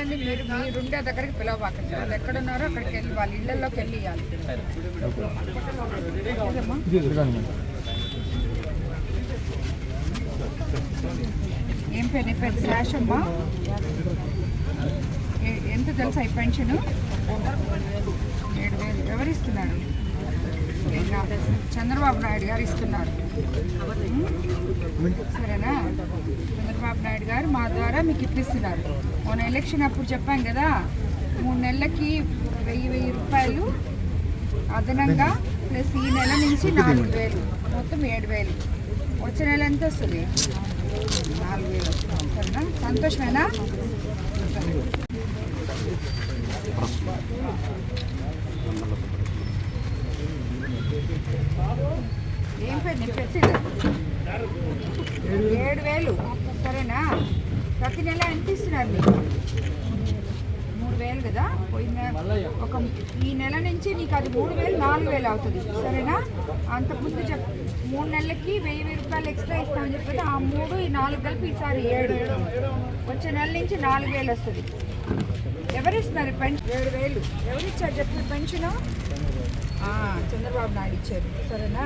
మంది మీరుండే దగ్గరికి పిలవబాకండి. వాళ్ళు ఎక్కడున్నారో అక్కడికి వెళ్ళి వాళ్ళ ఇళ్లలోకి వెళ్ళి ఇవ్వాలి. ఏం పేరు నీ పేరు? శాష్ అమ్మా. ఎంత తెలుసా ఈ పెన్షన్? 7,000. ఎవరు ఇస్తున్నారు? చంద్రబాబు నాయుడు గారు ఇస్తున్నారు. సరేనా? చంద్రబాబు నాయుడు గారు మా ద్వారా మీకు ఇప్పిస్తున్నారు. మొన్న ఎలక్షన్ అప్పుడు చెప్పాం కదా, 3 నెలలకి 1000 రూపాయలు అదనంగా ప్లస్ ఈ నెల నుంచి 4,000, మొత్తం 7,000. వచ్చే నెల ఎంత వస్తుంది? 4,000. సరేనా? సంతోషమేనా? ఏం పేరు నీ పెట్టి? 7,000. సరేనా? ప్రతి నెల ఎంత ఇస్తున్నారు మీకు? 3,000 కదా. పోయిన ఈ నెల నుంచి నీకు అది 3,000, 4,000 అవుతుంది. సరేనా? అంతకుముందు 3 నెలలకి 1,000 రూపాయలు ఎక్స్ట్రా ఇస్తామని చెప్పి ఆ 3 ఈ 4 కలిపి ఈసారి 7. వచ్చే నెల నుంచి 4,000 వస్తుంది. ఎవరు ఇస్తున్నారు పెన్షన్? 7,000. ఎవరు ఇచ్చారు చెప్పిన పెన్షన్? చంద్రబాబు నాయుడు ఇచ్చారు. సరేనా?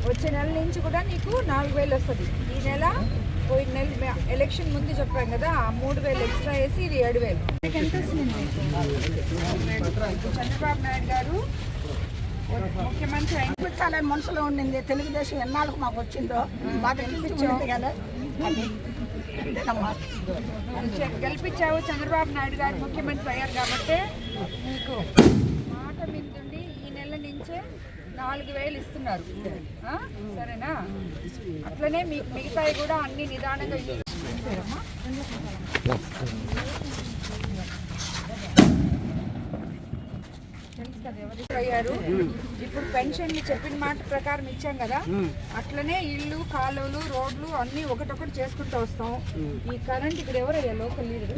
వచ్చే నెల నుంచి కూడా నీకు 4,000 వస్తుంది. ఈ నెల పోయిన నెల ఎలక్షన్ ముందు చెప్పాం కదా, ఆ 3,000 ఎక్స్ట్రా వేసి ఇది 7,000. మీకు ఎంత వస్తుంది? చంద్రబాబు నాయుడు గారు ముఖ్యమంత్రి అనిపించాలని మనసులో ఉండింది. తెలుగుదేశం ఎన్నాళ్ళకు మాకు వచ్చిందో మాకు అనిపించింది కదా, గెలిపించావు. చంద్రబాబు నాయుడు గారు ముఖ్యమంత్రి అయ్యారు కాబట్టి మీకు మాట మీదుండి ఈ నెల నుంచే 4,000 ఇస్తున్నారు. సరేనా? అట్లనే మీకు మిగతాయి కూడా అన్ని నిదానంగా తెలుసు కదా ఎవరు అయ్యారు. ఇప్పుడు పెన్షన్ చెప్పిన మాట ప్రకారం ఇచ్చాం కదా, అట్లనే ఇళ్ళు, కాలువలు, రోడ్లు అన్ని ఒకటొకటి చేసుకుంటూ వస్తాం. ఈ కరెంట్ ఇక్కడ ఎవరయ్యా లోకల్ లీడర్?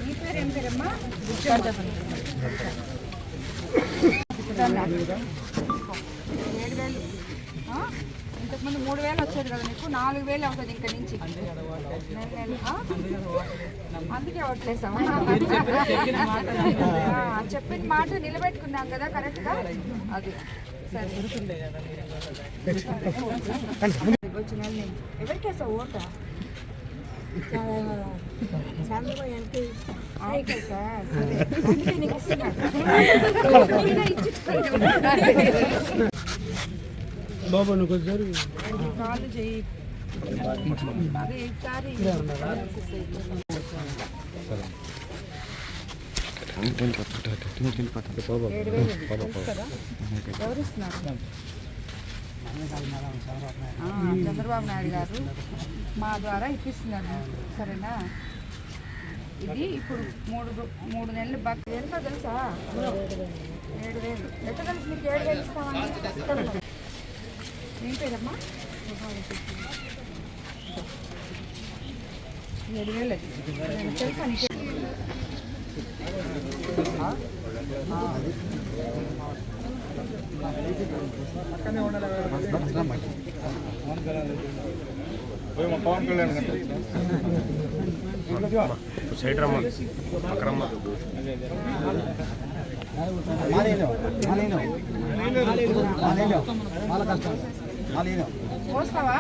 ఈ పేరు ఏం పేరమ్మా? ఇంతకుముందు 3,000 వచ్చేది కదా నీకు, 4,000 అవుతుంది ఇంక నుంచి. అందుకే ఓట్లేసాం. చెప్పిన మాట నిలబెట్టుకున్నాం కదా కరెక్ట్గా. అది సరే. వచ్చిన ఎవరికేసా ఓట? బాబా నువ్వు ఒకసారి కాలు చేయి. అదే ఈసారి ఎవరు ఇస్తున్నారు? చంద్రబాబు నాయుడు గారు మా ద్వారా ఇప్పిస్తున్నారు. సరేనా? ఇది ఇప్పుడు 3 నెలలు బాగా ఎంత తెలుసా? 7,000. ఎంత తెలుసు మీకు? 7,000 ఇస్తామని. ఏం పేరమ్మా? 7,000 అది తెలుసా నీకు? పవన్ కళ్యాణ్ సైడ్ రమ్మ అక్రమ్మ పోస్తావా?